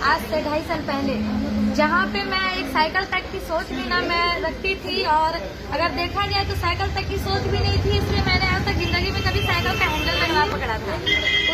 आज से 2.5 साल पहले, जहाँ पे मैं एक साइकिल तक की सोच भी ना मैं रखती थी, और अगर देखा जाए तो साइकिल तक की सोच भी नहीं थी, इसलिए मैंने आज तक जिंदगी में कभी साइकिल का हैंडल लगना पकड़ा था।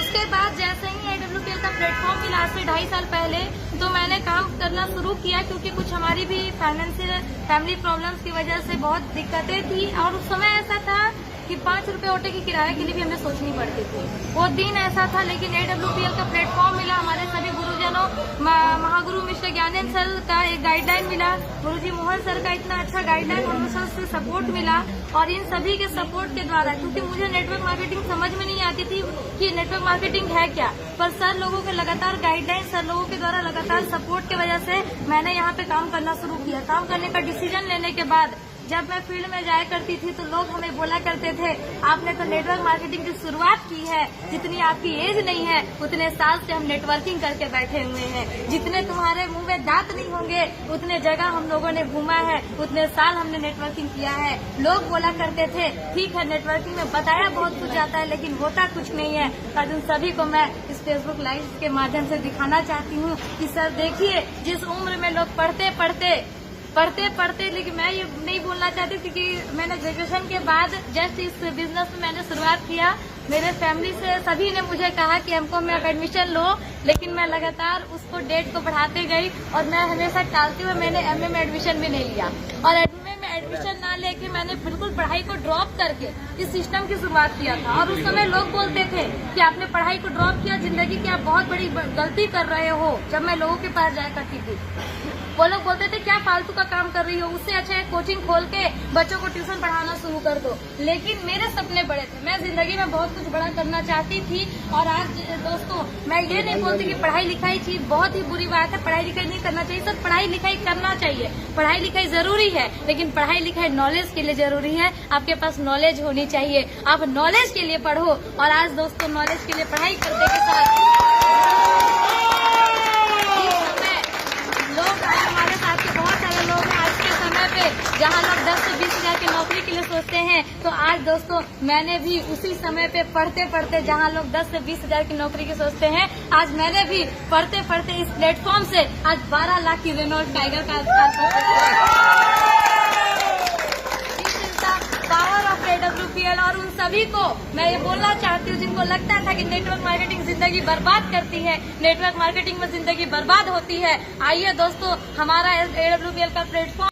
उसके बाद जैसे ही AWPL का प्लेटफॉर्म मिला आज से 2.5 साल पहले, तो मैंने काम करना शुरू किया, क्योंकि कुछ हमारी भी फैमिली प्रॉब्लम्स की वजह से बहुत दिक्कतें थी, और उस समय ऐसा था कि 5 रुपए ऑटो की किराए के लिए भी हमें सोचनी पड़ती थी। वो दिन ऐसा था, लेकिन AWPL का प्लेटफॉर्म मिला, हमारे सभी गुरुजनों, महागुरु मिस्टर ज्ञानेंद्र सर का एक गाइडलाइन मिला, गुरुजी मोहन सर का इतना अच्छा गाइडलाइन, हमें सर से सपोर्ट मिला, और इन सभी के सपोर्ट के द्वारा, क्योंकि मुझे नेटवर्क मार्केटिंग समझ में नहीं आती थी कि नेटवर्क मार्केटिंग है क्या, पर सर लोगों के लगातार गाइडलाइन, सर लोगों के द्वारा लगातार सपोर्ट की वजह से मैंने यहाँ पे काम करना शुरू किया। काम करने का डिसीजन लेने के बाद जब मैं फील्ड में जाया करती थी, तो लोग हमें बोला करते थे, आपने तो नेटवर्क मार्केटिंग की शुरुआत की है, जितनी आपकी एज नहीं है उतने साल से हम नेटवर्किंग करके बैठे हुए हैं, जितने तुम्हारे मुंह में दांत नहीं होंगे उतने जगह हम लोगों ने घूमा है, उतने साल हमने नेटवर्किंग किया है। लोग बोला करते थे, ठीक है नेटवर्किंग में बताया बहुत कुछ जाता है, लेकिन होता कुछ नहीं है। आज उन सभी को मैं इस फेसबुक लाइव के माध्यम से दिखाना चाहती हूँ कि सर देखिए, जिस उम्र में लोग पढ़ते, लेकिन मैं ये नहीं बोलना चाहती, क्योंकि मैंने ग्रेजुएशन के बाद जस्ट इस बिजनेस में मैंने शुरुआत किया। मेरे फैमिली से सभी ने मुझे कहा कि हमको में एडमिशन लो, लेकिन मैं लगातार उसको डेट को बढ़ाते गई, और मैं हमेशा टालते हुए मैंने MA में एडमिशन भी नहीं लिया, और MA में एडमिशन ना लेके मैंने बिल्कुल पढ़ाई को ड्रॉप करके इस सिस्टम की शुरुआत किया था। और उस समय लोग बोलते थे कि आपने पढ़ाई को ड्रॉप किया, जिंदगी की आप बहुत बड़ी गलती कर रहे हो। जब मैं लोगों के पास जाया करती थी, वो लोग बोलते थे क्या फालतू का काम कर रही हो, उससे अच्छा है कोचिंग खोल के बच्चों को ट्यूशन पढ़ाना शुरू कर दो। लेकिन मेरे सपने बड़े थे, मैं जिंदगी में बहुत कुछ बड़ा करना चाहती थी। और आज दोस्तों, मैं ये नहीं बोलती कि पढ़ाई लिखाई चीज बहुत ही बुरी बात है, पढ़ाई लिखाई नहीं करना चाहिए। सर पढ़ाई लिखाई करना चाहिए, पढ़ाई लिखाई जरूरी है, लेकिन पढ़ाई लिखाई नॉलेज के लिए जरूरी है। आपके पास नॉलेज होनी चाहिए, आप नॉलेज के लिए पढ़ो। और आज दोस्तों, नॉलेज के लिए पढ़ाई करने के साथ हमारे साथ के बहुत सारे लोग हैं आज के समय पे, जहाँ लोग 10 से 20 हजार की नौकरी के लिए सोचते हैं, तो आज दोस्तों मैंने भी उसी समय पे पढ़ते जहाँ लोग 10 से 20 हजार की नौकरी की सोचते हैं, आज मैंने भी पढ़ते इस प्लेटफॉर्म से आज 12 लाख की रेनॉल्ट टाइगर का पावर ऑफ AWPL। और उन सभी को मैं ये बोलना चाहती हूँ, जिनको लगता था कि नेटवर्क मार्केटिंग जिंदगी बर्बाद करती है, नेटवर्क मार्केटिंग में जिंदगी बर्बाद होती है, आइए दोस्तों, हमारा AWPL का प्लेटफॉर्म